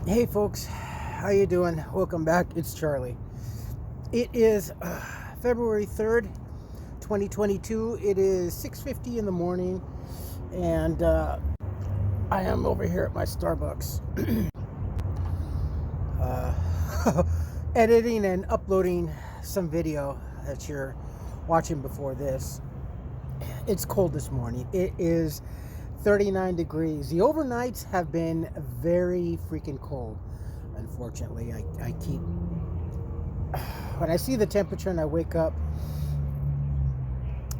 Hey folks, how you doing? Welcome back. It's Charlie. It is February 3rd, 2022. It is 6:50 in the morning, and I am over here at my Starbucks editing and uploading some video that you're watching before this. It's cold this morning. It is 39 degrees. The overnights have been very freaking cold. Unfortunately, I keep, when I see the temperature and I wake up,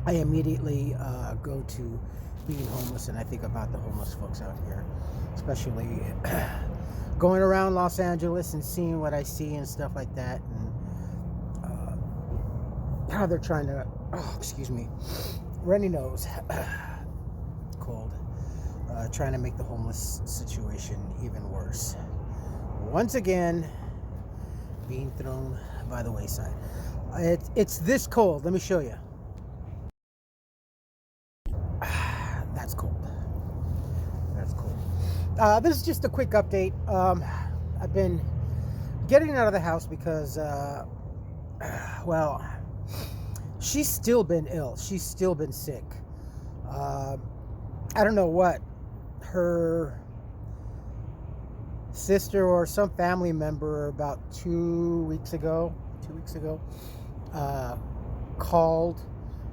I immediately go to being homeless, and I think about the homeless folks out here, especially going around Los Angeles and seeing what I see and stuff like that, and how they're trying to, excuse me, runny nose, cold, trying to make the homeless situation even worse. Once again, being thrown by the wayside. It's this cold. Let me show you. That's cold. That's cold. This is just a quick update. I've been getting out of the house because, well, she's still been ill. She's still been sick. I don't know what her sister or some family member about 2 weeks ago called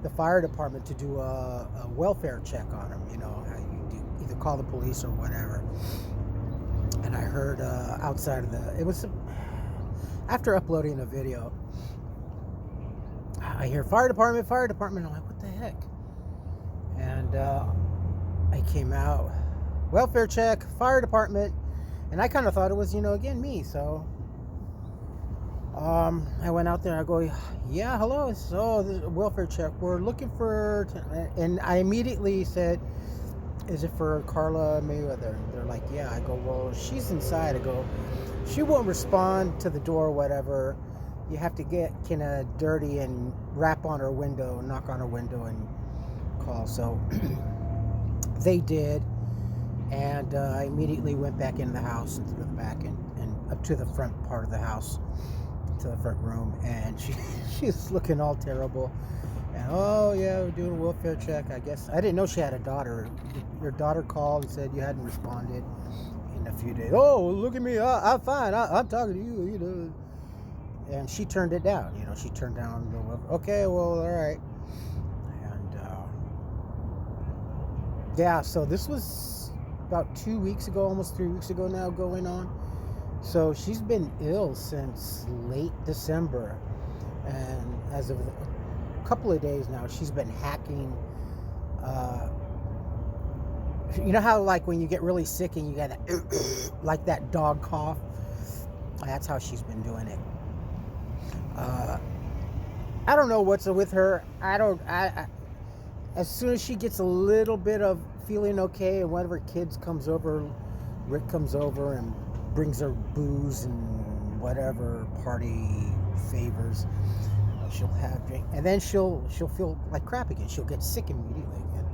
the fire department to do a welfare check on him. You know how you do, either call the police or whatever. And I heard outside of it was after uploading a video, I hear fire department. I'm like, what the heck? And I came out, welfare check, fire department. And I kind of thought it was, again, me. So I went out there. I go, yeah, hello. So this is a welfare check. We're looking for, and I immediately said, is it for Carla Mayweather? They're like, yeah. I go, well, she's inside. I go, she won't respond to the door or whatever. You have to get kind of dirty and rap on her window, knock on her window and call. So they did. And I immediately went back in the house and through the back and up to the front part of the house, to the front room. And she's looking all terrible. And, oh, yeah, we're doing a welfare check. I guess I didn't know she had a daughter. Your daughter called and said you hadn't responded in a few days. Oh, look at me. I'm fine. I'm talking to you, And she turned it down. She turned down the welfare. Okay, well, all right. And, yeah, so this was about 2 weeks ago, almost 3 weeks ago now going on. So she's been ill since late December, and as of a couple of days now, she's been hacking. You know how, like, when you get really sick and you get that, like that dog cough? That's how she's been doing it. I don't know what's with her. As soon as she gets a little bit of feeling okay, and one of her kids comes over, Rick comes over and brings her booze and whatever party favors, she'll have drink, and then she'll feel like crap again. She'll get sick immediately again.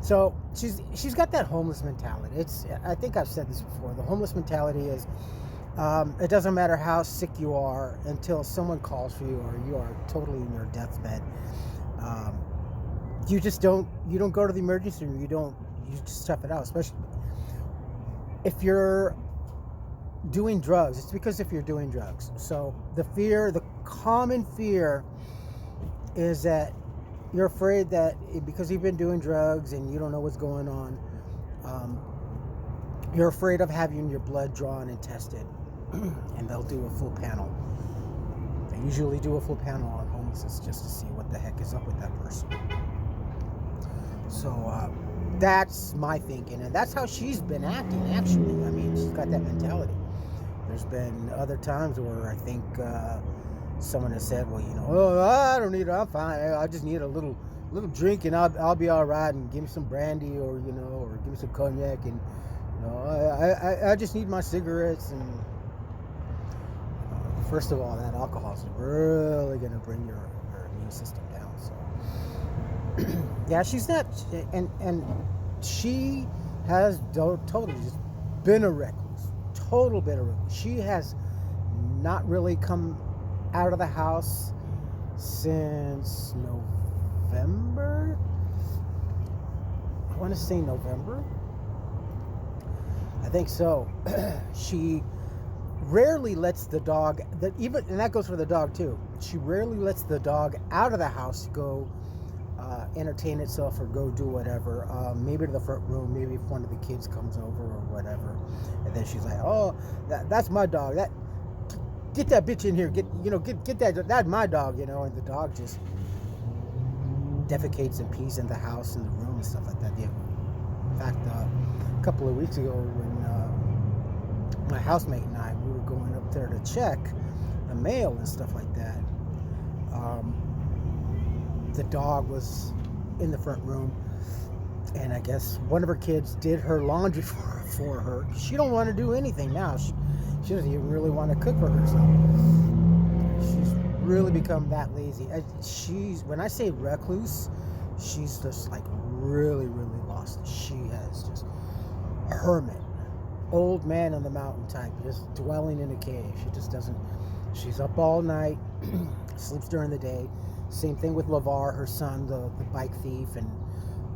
So she's got that homeless mentality. I think I've said this before. The homeless mentality is, it doesn't matter how sick you are until someone calls for you or you are totally in your deathbed. You don't go to the emergency room. You just tough it out, especially if you're doing drugs. It's because if you're doing drugs. So the common fear is that you're afraid that because you've been doing drugs and you don't know what's going on, you're afraid of having your blood drawn and tested. And they'll do a full panel. They usually do a full panel on homelessness just to see what the heck is up with that person. So that's my thinking, and that's how she's been acting, actually. I mean, she's got that mentality. There's been other times where I think someone has said, well, oh, I don't need it, I'm fine. I just need a little drink and I'll be all right, and give me some brandy or give me some cognac, and I just need my cigarettes. And first of all, that alcohol is really going to bring your immune system down. So yeah, she's not, and she has totally just been a recluse, total bitter. She has not really come out of the house since November. I want to say November. I think so. She rarely lets the dog, and that goes for the dog too. She rarely lets the dog out of the house to go entertain itself or go do whatever. Maybe to the front room. Maybe if one of the kids comes over or whatever, and then she's like, "Oh, that's my dog. Get that bitch in here. Get that's my dog." And the dog just defecates and pees in the house and the room and stuff like that. In fact, a couple of weeks ago when my housemate and I, we were going up there to check the mail and stuff like that. The dog was in the front room, and I guess one of her kids did her laundry for her. She don't want to do anything now. She doesn't even really want to cook for herself. She's really become that lazy. When I say recluse, she's just like really, really lost. She has just hermit. Old man on the mountain type, just dwelling in a cave. She just doesn't. She's up all night, sleeps during the day. Same thing with LeVar, her son, the bike thief and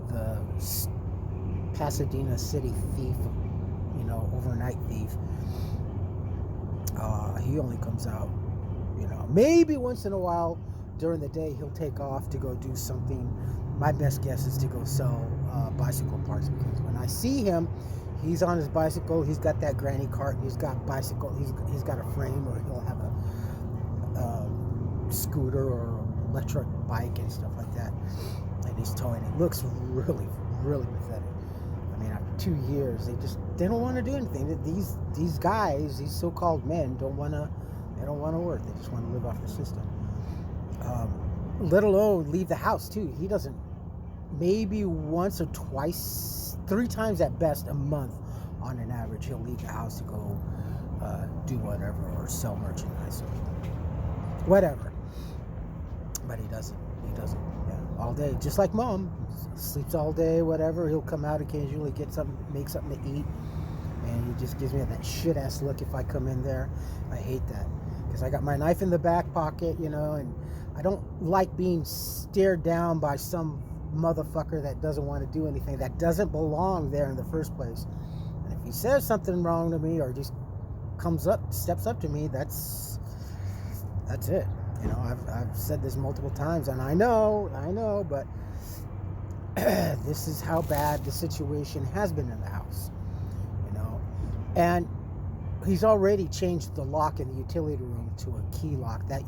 the Pasadena City thief, overnight thief. He only comes out, maybe once in a while during the day. He'll take off to go do something. My best guess is to go sell bicycle parts, because when I see him, he's on his bicycle. He's got that granny cart. He's got bicycle. He's got a frame, or he'll have a scooter or electric bike and stuff like that, and he's towing it. Looks really, really pathetic. I mean, after 2 years, they don't want to do anything. These guys, these so-called men, don't want to work. They just want to live off the system. Let alone leave the house too. He doesn't. Maybe once or twice, 3 times at best a month, on an average, he'll leave the house to go do whatever or sell merchandise or whatever. But he doesn't. Yeah, all day, just like mom, sleeps all day, whatever. He'll come out occasionally, make something to eat, and he just gives me that shit ass look if I come in there. I hate that, because I got my knife in the back pocket, and I don't like being stared down by some motherfucker that doesn't want to do anything, that doesn't belong there in the first place. And if he says something wrong to me or just steps up to me, that's it. I've said this multiple times, and I know, but this is how bad the situation has been in the house, and he's already changed the lock in the utility room to a key lock. That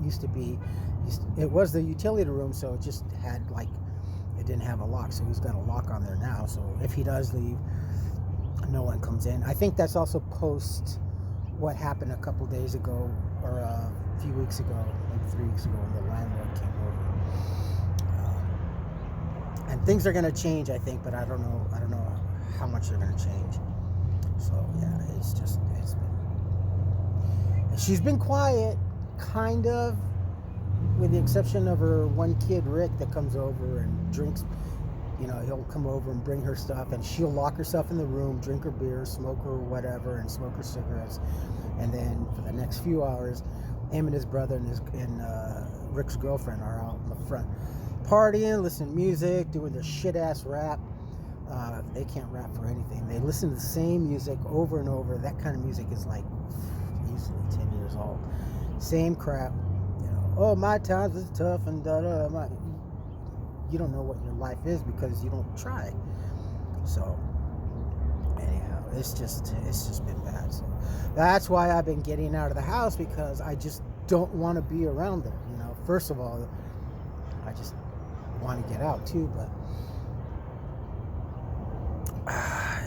it was the utility room, so it just had it didn't have a lock, so he's got a lock on there now, so if he does leave, no one comes in. I think that's also post what happened a couple days ago, or a few weeks ago, maybe 3 weeks ago, when the landlord came over. And things are going to change, I think, but I don't know how much they're going to change. So yeah, she's been quiet, kind of, with the exception of her one kid, Rick, that comes over and drinks. He'll come over and bring her stuff, and she'll lock herself in the room, drink her beer, smoke her whatever, and smoke her cigarettes. And then for the next few hours, him and his brother and Rick's girlfriend are out in the front, partying, listening to music, doing their shit-ass rap. They can't rap for anything. They listen to the same music over and over. That kind of music is easily 10 years old. Same crap. Oh, my times is tough and da-da. You don't know what your life is because you don't try. So anyhow, it's just been bad. So that's why I've been getting out of the house, because I just don't want to be around there. First of all, I just want to get out too, but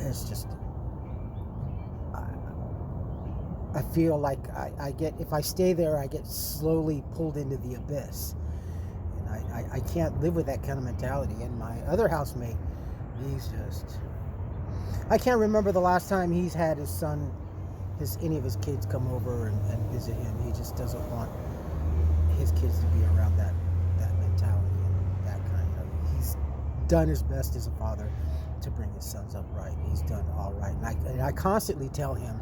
it's just, I feel like if I stay there, I get slowly pulled into the abyss. And I can't live with that kind of mentality. And my other housemate, I can't remember the last time he's had his son, any of his kids come over and visit him. He just doesn't want his kids to be around that mentality and that kind of. He's done his best as a father to bring his sons up right. He's done all right. And I constantly tell him,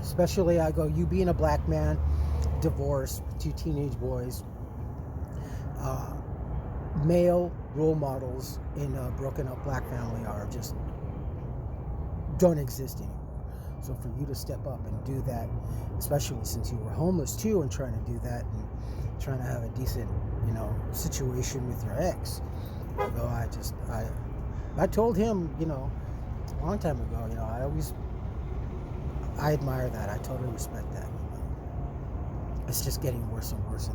Especially, I go, you being a black man, divorced, 2 teenage boys, uh, male role models in a broken up black family are just don't exist anymore. So for you to step up and do that, especially since you were homeless too, and trying to do that and trying to have a decent, situation with your ex, I told him, a long time ago, I admire that. I totally respect that. It's just getting worse and worse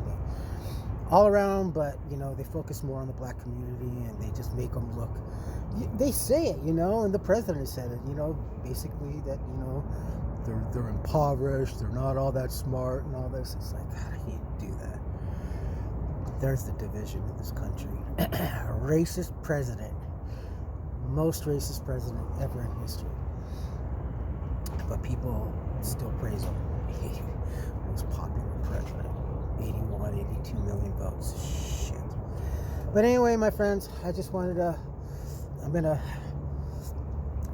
all around, but they focus more on the black community and they just make them look. They say it, and the president said it, basically that they're impoverished, they're not all that smart and all this. It's like, God, I hate to do that. There's the division in this country. A racist president, most racist president ever in history, but people still praise him. Most popular president. 81, 82 million votes. Shit. But anyway, my friends, I'm gonna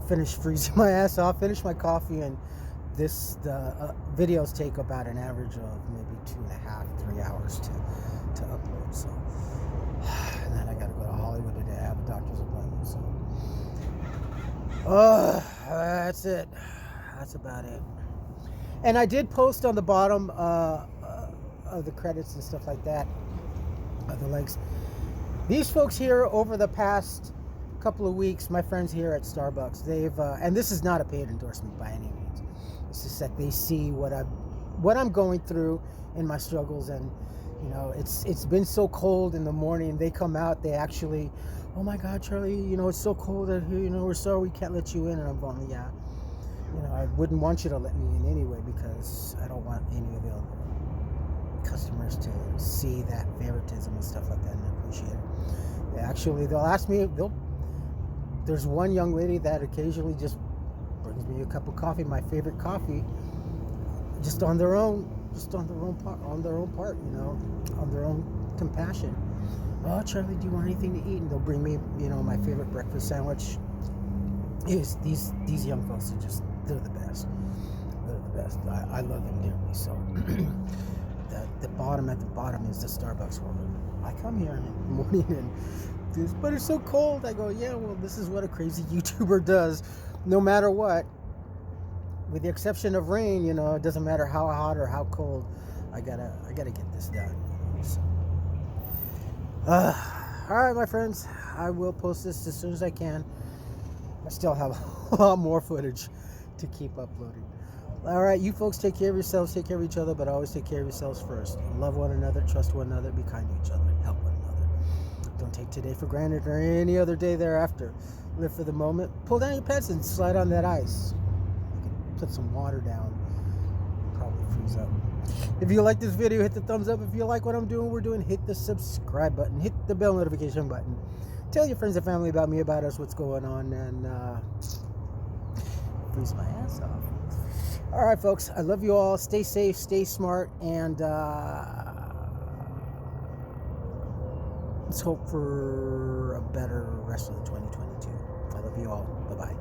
finish freezing my ass off, finish my coffee, and the videos take about an average of maybe 2.5, 3 hours to upload. So, and then I gotta go to Hollywood today. I have a doctor's appointment. So, that's it. That's about it. And I did post on the bottom of the credits and stuff like that, the links. These folks here over the past couple of weeks, my friends here at Starbucks, they've and this is not a paid endorsement by any means. It's just that they see what I'm going through in my struggles, and it's been so cold in the morning. They come out, they actually, oh my God, Charlie, it's so cold out here. We're sorry we can't let you in. And I'm going, yeah. I wouldn't want you to let me in anyway, because I don't want any of the other customers to see that favoritism and stuff like that and appreciate it. They'll ask me, there's one young lady that occasionally just brings me a cup of coffee, my favorite coffee, just on their own part, on their own compassion. Oh, Charlie, do you want anything to eat? And they'll bring me, my favorite breakfast sandwich. These young folks are they're the best. They're the best. I love them dearly. So the bottom at the bottom is the Starbucks woman. I come here in the morning and but it's so cold. I go, yeah, well, this is what a crazy YouTuber does. No matter what, with the exception of rain, it doesn't matter how hot or how cold. I gotta get this done. So, all right, my friends, I will post this as soon as I can. I still have a lot more footage to keep uploading. All right, you folks, take care of yourselves, take care of each other, but always take care of yourselves first. Love one another, trust one another, be kind to each other, help one another. Don't take today for granted or any other day thereafter. Live for the moment. Pull down your pants and slide on that ice. You can put some water down. Probably freeze up. If you like this video, hit the thumbs up. If you like what I'm doing, hit the subscribe button, hit the bell notification button. Tell your friends and family about me, about us, what's going on, and freeze my ass off. All right, folks, I love you all. Stay safe, stay smart, and let's hope for a better rest of the 2022. I love you all. Bye-bye.